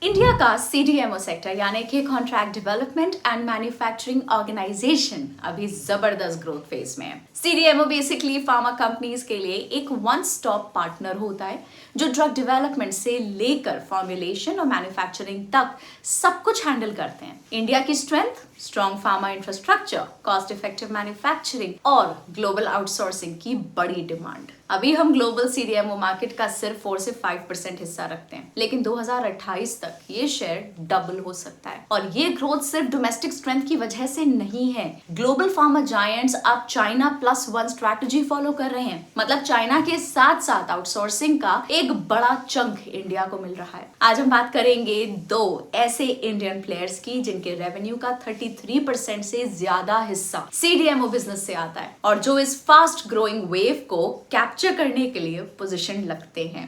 India का CDMO sector यानी कि contract development and manufacturing organization अभी जबरदस्त ग्रोथ फेज में है। सीडीएमओ बेसिकली फार्मा कंपनीज के लिए एक वन स्टॉप पार्टनर होता है जो ड्रग डेवलपमेंट से लेकर फॉर्मुलेशन और मैन्युफैक्चरिंग तक सब कुछ हैंडल करते हैं। इंडिया की strength strong pharma infrastructure, cost effective manufacturing और ग्लोबल आउटसोर्सिंग की बड़ी डिमांड। अभी हम ग्लोबल सीडीएमओ मार्केट का सिर्फ 4 से 5% हिस्सा रखते हैं, लेकिन 2028 तक ये शेयर डबल हो सकता है। और ये ग्रोथ सिर्फ डोमेस्टिक स्ट्रेंथ की वजह से नहीं है। ग्लोबल फार्मा जायंट्स अब चाइना +1 स्ट्रैटेजी फॉलो कर रहे हैं, मतलब चाइना के साथ साथ आउटसोर्सिंग का एक बड़ा चंक इंडिया को मिल रहा है। आज हम बात करेंगे 2 ऐसे इंडियन प्लेयर्स की जिनके रेवेन्यू का 33% से ज्यादा हिस्सा सीडीएमओ बिजनेस से आता है और जो इस फास्ट ग्रोइंग वेव को कैप्चर करने के लिए पोजीशन लगते हैं।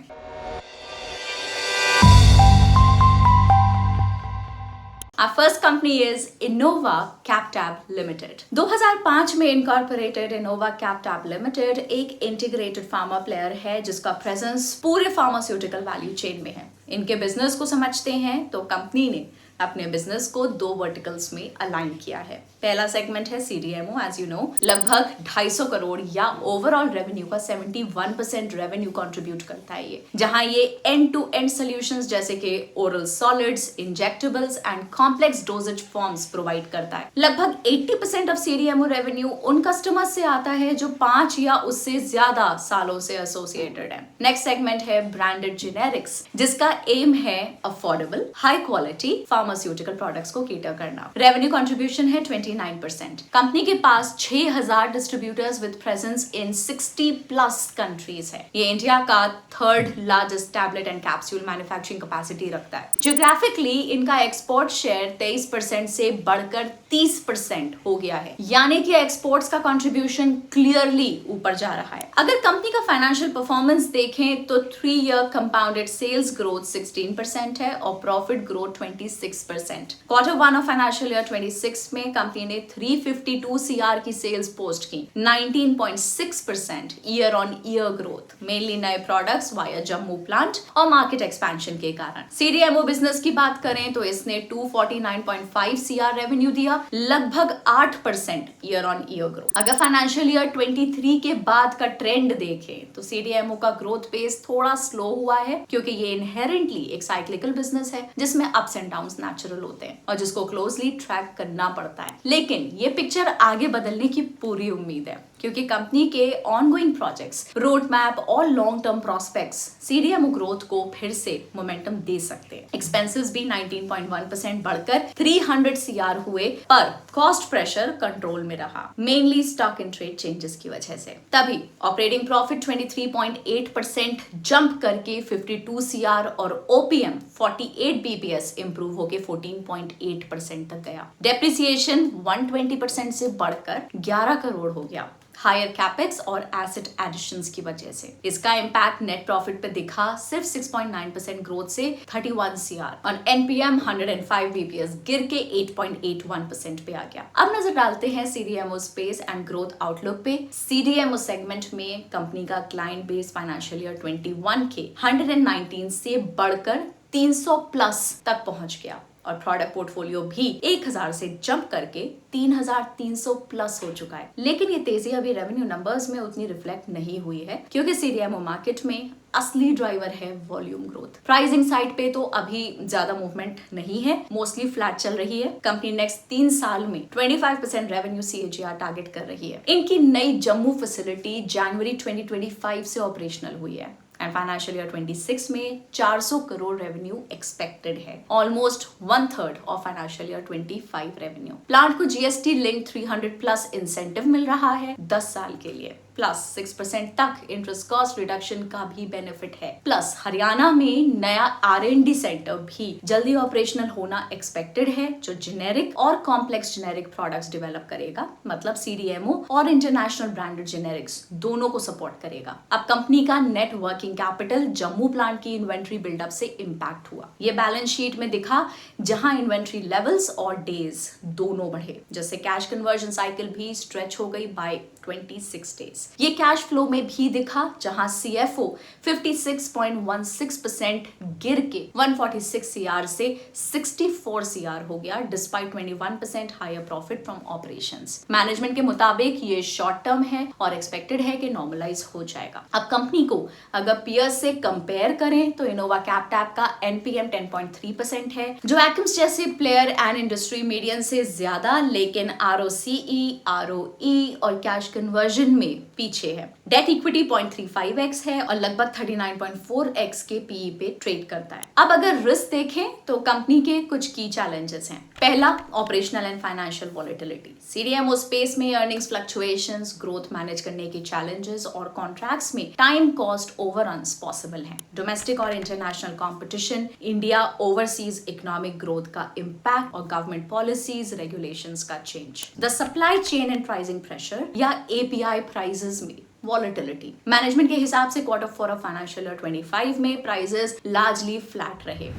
Our first company is Innova Captab Limited. 2005 में इनकॉर्पोरेटेड Innova Captab Limited एक इंटीग्रेटेड फार्मा प्लेयर है जिसका प्रेजेंस पूरे फार्मास्यूटिकल वैल्यू चेन में है। इनके बिजनेस को समझते हैं तो कंपनी ने अपने बिजनेस को 2 वर्टिकल्स में अलाइन किया है। पहला सेगमेंट है सीडीएमओ, एज यू नो, लगभग 250 करोड़ या ओवरऑल रेवेन्यू का 71% रेवेन्यू कंट्रीब्यूट करता है ये, जहां ये एंड टू एंड सॉल्यूशंस जैसे कि oral solids, injectables and complex dosages forms provide करता है। लगभग 80% ऑफ सीडीएमओ रेवेन्यू उन कस्टमर्स से आता है जो 5 या उससे ज्यादा सालों से एसोसिएटेड है। नेक्स्ट सेगमेंट है ब्रांडेड जेनेरिक्स, जिसका एम है affordable high quality pharmaceutical products को केटर करना। रेवेन्यू कंट्रीब्यूशन है 29%। कंपनी के पास 6000 distributors with presence in 60+ countries है। ये इंडिया का 3rd largest tablet and capsule manufacturing capacity रखता है। ज्योग्राफिकली इनका एक्सपोर्ट शेयर 23% से बढ़कर 30% हो गया है, यानी कि एक्सपोर्ट्स का कंट्रीब्यूशन क्लियरली ऊपर जा रहा है। अगर कंपनी का फाइनेंशियल परफॉर्मेंस देखें तो 3 ईयर कंपाउंडेड सेल्स ग्रोथ 16% है और profit growth 26%। Q1 of financial year 26 में कंपनी ने 352 CR की सेल्स पोस्ट की, 19.6% year on year growth, mainly नए प्रोडक्ट्स वाया जम्मू प्लांट और मार्केट एक्सपेंशन के कारण। सीडीएमओ बिजनेस की बात करें तो इसने 249.5 CR रेवेन्यू दिया, लगभग 8% ईयर ऑन ईयर ग्रोथ। अगर फाइनेंशियल ईयर 23 के बाद का ट्रेंड देखें तो सीडीएमओ का ग्रोथ पेस थोड़ा स्लो हुआ है, क्योंकि ये इनहेरेंटली एक साइक्लिकल बिजनेस है जिसमें अप्स एंड डाउन्स नेचुरल होते हैं और जिसको क्लोजली ट्रैक करना पड़ता है। लेकिन ये पिक्चर आगे बदलने की पूरी उम्मीद है, क्योंकि कंपनी के ऑनगोइंग प्रोजेक्ट्स, रोड मैप और long term prospects CDMO growth को फिर से मोमेंटम दे सकते हैं। एक्सपेंसेस भी 19.1% बढ़कर 300 CR हुए, पर कॉस्ट प्रेशर कंट्रोल में रहा, mainly stock in trade changes की वजह से। तभी ऑपरेटिंग प्रॉफिट 23.8% जंप करके 52 CR और ओपीएम 48 BPS इंप्रूव होके 14.8% तक गया। डेप्रिसिएशन 120% से बढ़कर 11 करोड़ हो गया, हायर कैपेक्स और एसेट एडिशंस की वजह से। इसका इम्पैक्ट नेट प्रॉफिट पे दिखा सिर्फ 6.9% ग्रोथ से 31 CR और एनपीएम 105 BPS गिर के 8.81% पे आ गया। अब नजर डालते हैं CDMO space and growth outlook पे। सीडीएमओ सेगमेंट में कंपनी का क्लाइंट बेस फाइनेंशियल ईयर 21 के 119 से बढ़कर 300+ तक पहुंच गया और प्रोडक्ट पोर्टफोलियो भी 1000 से जंप करके 3300+ हो चुका है। लेकिन ये तेजी अभी रेवेन्यू नंबर्स में उतनी रिफ्लेक्ट नहीं हुई है, क्योंकि सीडीएमओ मार्केट में असली ड्राइवर है वॉल्यूम ग्रोथ। प्राइसिंग साइड पे तो अभी ज्यादा मूवमेंट नहीं है, मोस्टली फ्लैट चल रही है। कंपनी नेक्स्ट 3 साल में 25% रेवेन्यू CAGR टारगेट कर रही है। इनकी नई जम्मू फैसिलिटी जनवरी 2025 से ऑपरेशनल हुई है एंड फाइनेंशियल ईयर 26 में 400 करोड़ रेवेन्यू एक्सपेक्टेड है, almost 1/3 of financial year 25 revenue. Plant को जीएसटी लिंक 300+ इंसेंटिव मिल रहा है 10 साल के लिए, प्लस 6% तक इंटरेस्ट कॉस्ट रिडक्शन का भी बेनिफिट है। प्लस हरियाणा में नया R&D सेंटर भी जल्दी ऑपरेशनल होना एक्सपेक्टेड है, जो जेनेरिक और कॉम्प्लेक्स जेनेरिक प्रोडक्ट्स डेवलप करेगा, मतलब सीडीएमओ और इंटरनेशनल ब्रांडेड जेनेरिक्स दोनों को सपोर्ट करेगा। अब कंपनी का net working capital Jammu plant की इन्वेंट्री बिल्डअप से इम्पैक्ट हुआ। ये बैलेंस शीट में दिखा, जहां इन्वेंट्री लेवल्स और डेज दोनों बढ़े, जिससे कैश कन्वर्जन साइकिल भी स्ट्रेच हो गई बाय 26 days। ये कैश फ्लो में भी दिखा, जहां CFO 56.16% गिर के 146 CR से 64 CR हो गया, despite 21% higher profit from operations. Management के मुताबिक ये शॉर्ट टर्म है और एक्सपेक्टेड है कि नॉर्मलाइज हो जाएगा। अब कंपनी को अगर पीयर्स से कंपेयर करें तो इनोवा कैप्टैब का NPM 10.3% है, जो एक्यूम्स जैसे प्लेयर एंड इंडस्ट्री मीडियन से ज्यादा, लेकिन ROCE, ROE और कैश कन्वर्जन में पीछे है। डेट इक्विटी 0.35x है और लगभग 39.4x के PE पे ट्रेड करता है। अब अगर रिस्क देखें तो कंपनी के कुछ की चैलेंजेस हैं। पहला, operational and financial volatility. CDMO space में अर्निंग्स फ्लक्चुएशंस, ग्रोथ मैनेज करने के चैलेंजेस और कॉन्ट्रैक्ट्स में टाइम कॉस्ट ओवररन्स पॉसिबल हैं। डोमेस्टिक और international competition, India overseas economic growth का इम्पैक्ट और गवर्नमेंट पॉलिसीज, रेगुलेशंस का change. The supply chain and pricing pressure या API प्राइसेस में वॉलेटिलिटी। मैनेजमेंट के हिसाब से Q4 ऑफ फाइनेंशियल ईयर 25 में प्राइसेस लार्जली फ्लैट रहे।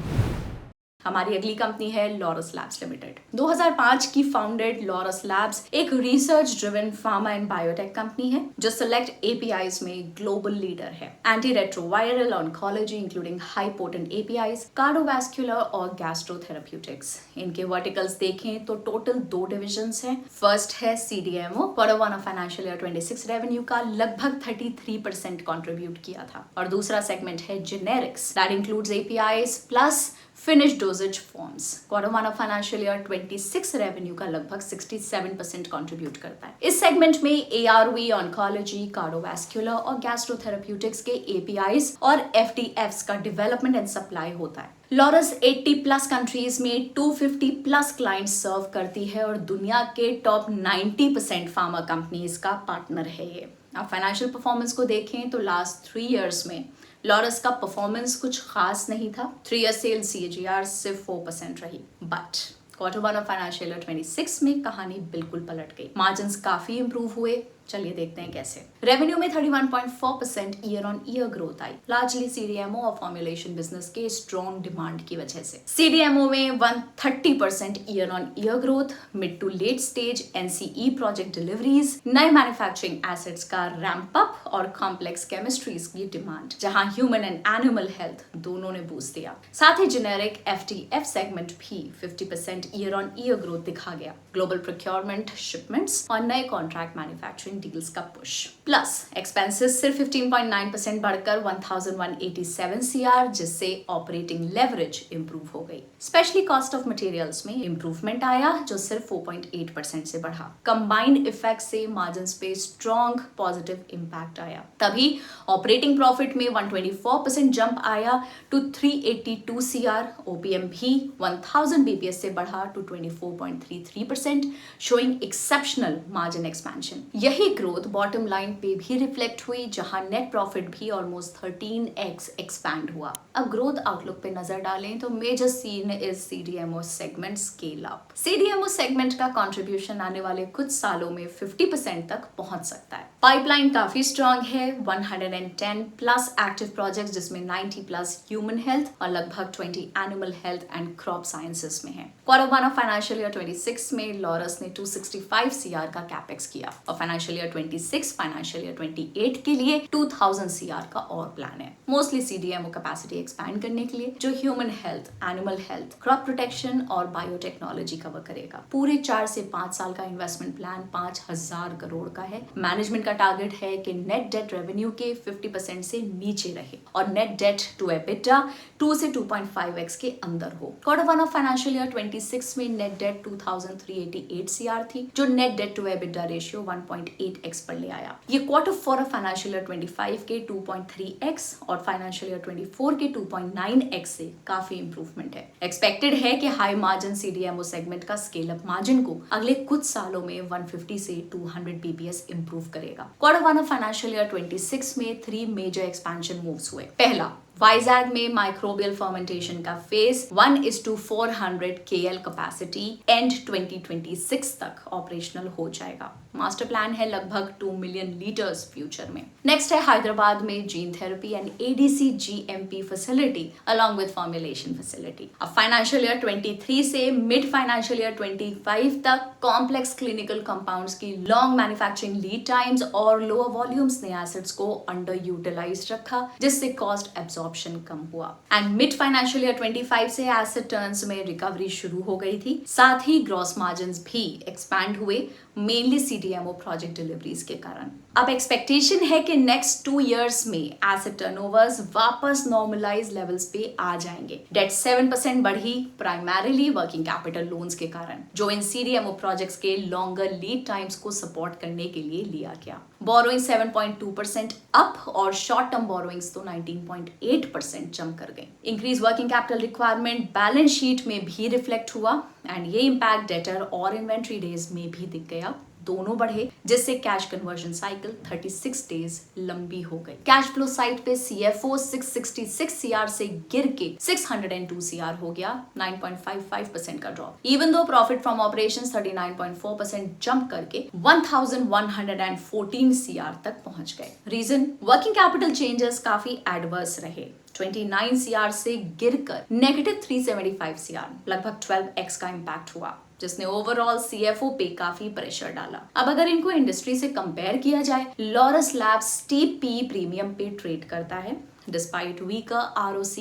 हमारी अगली कंपनी है लॉरस लैब्स लिमिटेड। 2005 की फाउंडेड लॉरस लैब्स एक research driven pharma and biotech company है जो सिलेक्ट APIs में ग्लोबल लीडर है। Anti retroviral, oncology including high potent APIs, cardiovascular और गैस्ट्रोथेरेप्यूटिक्स। इनके वर्टिकल्स देखें तो टोटल 2 डिविजन्स हैं। फर्स्ट है CDMO, Q1 of financial year 26 revenue का लगभग 33% कंट्रीब्यूट किया था, और दूसरा सेगमेंट है generics, that includes APIs plus finish dosages forms. Q1 of financial year 26 revenue का लगभग 67% कंट्रीब्यूट करता है। इस सेगमेंट में ARV, ऑन्कोलॉजी, कार्डियोवैस्कुलर और गैस्ट्रोथेरेप्यूटिक्स के APIs और FDFs का डेवलपमेंट एंड सप्लाई होता है। लॉरस 80+ कंट्रीज में 250+ क्लाइंट्स सर्व करती है और दुनिया के टॉप 90% फार्मा कंपनीज का पार्टनर है ये। अब फाइनेंशियल परफॉर्मेंस को देखें तो लास्ट 3 इयर्स में लॉरस का परफॉर्मेंस कुछ खास नहीं था। 3 ईयर सेल्स CAGR सिर्फ 4% रही, but Q1 of financial year 26 में कहानी बिल्कुल पलट गई। मार्जिन्स काफी इंप्रूव हुए। चलिए देखते हैं कैसे। रेवेन्यू में 31.4% ईयर ऑन ईयर ग्रोथ आई, लार्जली CDMO और फॉर्मुलेशन बिजनेस के स्ट्रॉन्ग डिमांड की वजह से। CDMO में 130% year on year growth, mid to late stage NCE project deliveries, नए मैन्युफैक्चरिंग एसेट्स का रैंप अप और कॉम्प्लेक्स केमिस्ट्रीज की डिमांड, जहां ह्यूमन एंड एनिमल हेल्थ दोनों ने बूस्ट दिया। साथ ही जेनेरिक FTF सेगमेंट भी 50% ईयर ऑन ईयर ग्रोथ दिखा गया। ग्लोबल प्रोक्योरमेंट, शिपमेंट्स और नए कॉन्ट्रैक्ट मैन्युफैक्चरिंग डील्स का पुश, प्लस एक्सपेंसेस सिर्फ 15.9% बढ़कर 1187 CR, जिससे ऑपरेटिंग लेवरेज इंप्रूव हो गई। स्पेशली कॉस्ट ऑफ मटेरियल्स में इंप्रूवमेंट आया, जो सिर्फ 4.8% से बढ़ा। कंबाइंड इफेक्ट से मार्जिन्स पे स्ट्रॉन्ग पॉजिटिव इंपैक्ट आया। तभी ऑपरेटिंग प्रॉफिट में 124% जंप आया टू 382 CR। OPM भी 1000 BPS से बढ़ा to 24.33%, showing exceptional margin expansion. यही ग्रोथ बॉटम लाइन पे भी रिफ्लेक्ट हुई, जहां नेट प्रॉफिट भी ऑलमोस्ट 13x एक्सपैंड हुआ। अब ग्रोथ आउटलुक पे नजर डालें तो major scene is CDMO segment scale up. CDMO segment का कंट्रीब्यूशन आने वाले कुछ सालों में 50% तक पहुंच सकता है। पाइपलाइन काफी स्ट्रांग है, 110+ एक्टिव प्रोजेक्ट्स, जिसमें 90+ ह्यूमन हेल्थ और लगभग 20 animal health and crop sciences में है। Q1 ऑफ फाइनेंशियल ईयर 26 में लॉरस ने 265 CR का कैपेक्स किया और फाइनेंशियल ईयर 26, फाइनेंशियल ईयर 28 के लिए 2000 CR का और प्लान है, मोस्टली CDMO कैपेसिटी एक्सपैंड करने के लिए, जो human health, animal health, crop protection और बायोटेक्नोलॉजी कवर करेगा। पूरे 4 से 5 साल का इन्वेस्टमेंट प्लान 5000 करोड़ का है। मैनेजमेंट का टारगेट है कि नेट डेट रेवेन्यू के 50% से नीचे रहे और नेट डेट टू EBITDA 2 से 2.5x के अंदर हो। Q1 ऑफ फाइनेंशियल ईयर 26 में नेट डेट 2388 CR थी, जो net debt to EBITDA ratio 1.8x पर ले आया। ये Q4 ऑफ फाइनेंशियल ईयर 25 के 2.3x और फाइनेंशियल ईयर 24 के 2.9x से काफी इंप्रूवमेंट है। एक्सपेक्टेड है कि हाई मार्जिन CDMO सेगमेंट का स्केल अप मार्जिन को अगले कुछ सालों में 150 से 200 BPS इंप्रूव करेगा। Q1 ऑफ फाइनेंशियल ईयर 26 में 3 मेजर एक्सपेंशन मूव्स हुए। पहला, वाइजैग में माइक्रोबियल फर्मेंटेशन का फेज 1:400 KL कैपेसिटी एंड 2026 तक ऑपरेशनल हो जाएगा। मास्टर प्लान है लगभग 2 मिलियन लीटर्स फ्यूचर में। नेक्स्ट है हैदराबाद में gene therapy and ADC GMP facility along with formulation facility. अब फाइनेंशियल ईयर 23 से मिड फाइनेंशियल ईयर 25 तक कॉम्प्लेक्स क्लिनिकल कंपाउंड्स की लॉन्ग मैन्युफैक्चरिंग लीड टाइम्स और लोअर वॉल्यूम्स ने एसेट्स को अंडर यूटिलाइज रखा, जिससे कॉस्ट एब्जॉर्प्शन कम हुआ। एंड मिड फाइनेंशियल ईयर 25 से एसेट टर्न्स में रिकवरी शुरू हो गई थी, साथ ही ग्रॉस मार्जिन्स भी एक्सपैंड हुए, मेनली CDMO प्रोजेक्ट डिलीवरीज के कारण। अब एक्सपेक्टेशन है कि नेक्स्ट 2 इयर्स में एसेट टर्नओवर्स वापस नॉर्मलाइज लेवल्स पे आ जाएंगे। डेट 7% बढ़ी, प्राइमरीली वर्किंग कैपिटल लोन्स के कारण, जो इन CDMO प्रोजेक्ट्स के लॉन्गर लीड टाइम्स को सपोर्ट करने के लिए लिया गया। बोरोइंग 7.2% अप और शॉर्ट टर्म बोरोइंग्स तो 19.8% जंप कर गई। Increase working capital requirement balance sheet में भी रिफ्लेक्ट हुआ एंड ये इम्पैक्ट डेटर और इन्वेंट्री डेज में भी दिख गया, दोनों बढ़े, जिससे कैश कन्वर्जन साइकिल 36 डेज लंबी हो गई। कैश फ्लो साइड पे CFO 666 CR से गिर के 602 CR हो गया, 9.55% का drop. Even though profit from operations 39.4% jump करके 1114 CR तक पहुंच गए। रीजन, वर्किंग कैपिटल चेंजेस काफी एडवर्स रहे, 29 CR से गिरकर -375 CR, लगभग 12x का इम्पैक्ट हुआ, जिसने ओवरऑल CFO पे काफी प्रेशर डाला। अब अगर इनको इंडस्ट्री से कंपेयर किया जाए, Laurus Labs steep PE premium पे ट्रेड करता है डिस्पाइट वीकर ROC,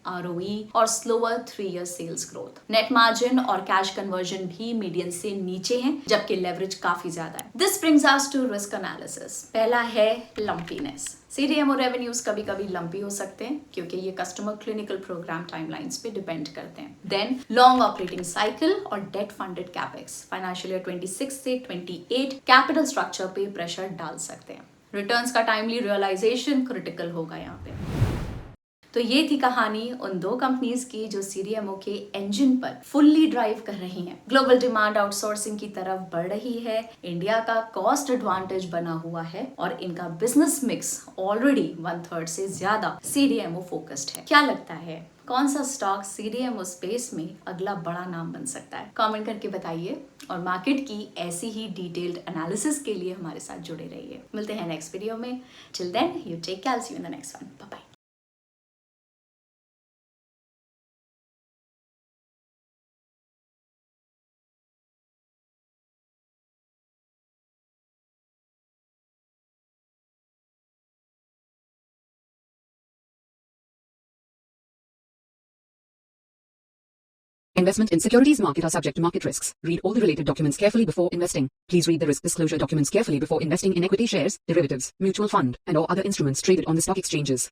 ROE और slower 3 year sales growth. Net margin और कैश कन्वर्जन भी मीडियन से नीचे हैं, जबकि लेवरेज काफी ज्यादा है। This brings us to risk analysis. पहला है लंपीनेस। CDMO रेवेन्यूज कभी कभी लंपी हो सकते हैं क्योंकि ये कस्टमर क्लिनिकल प्रोग्राम टाइमलाइंस पे डिपेंड करते हैं। देन लॉन्ग ऑपरेटिंग साइकिल और debt funded capex financial year 26 से 28 कैपिटल स्ट्रक्चर पे प्रेशर डाल सकते हैं। रिटर्न्स का टाइमली रियलाइजेशन क्रिटिकल होगा यहाँ पे। तो ये थी कहानी उन 2 कंपनीज की जो CDMO के इंजन पर फुल्ली ड्राइव कर रही हैं। ग्लोबल डिमांड आउटसोर्सिंग की तरफ बढ़ रही है, इंडिया का कॉस्ट एडवांटेज बना हुआ है और इनका बिजनेस मिक्स ऑलरेडी 1/3 से ज्यादा CDMO फोकस्ड है। क्या लगता है कौन सा स्टॉक CDMO स्पेस में अगला बड़ा नाम बन सकता है? कमेंट करके बताइए और मार्केट की ऐसी ही डिटेल्ड एनालिसिस के लिए हमारे साथ जुड़े रहिए। मिलते हैं नेक्स्ट वीडियो में। Till then you take care, see you in the next one. Bye bye. Investment in securities market are subject to market risks. Read all the related documents carefully before investing. Please read the risk disclosure documents carefully before investing in equity shares, derivatives, mutual fund, and or other instruments traded on the stock exchanges.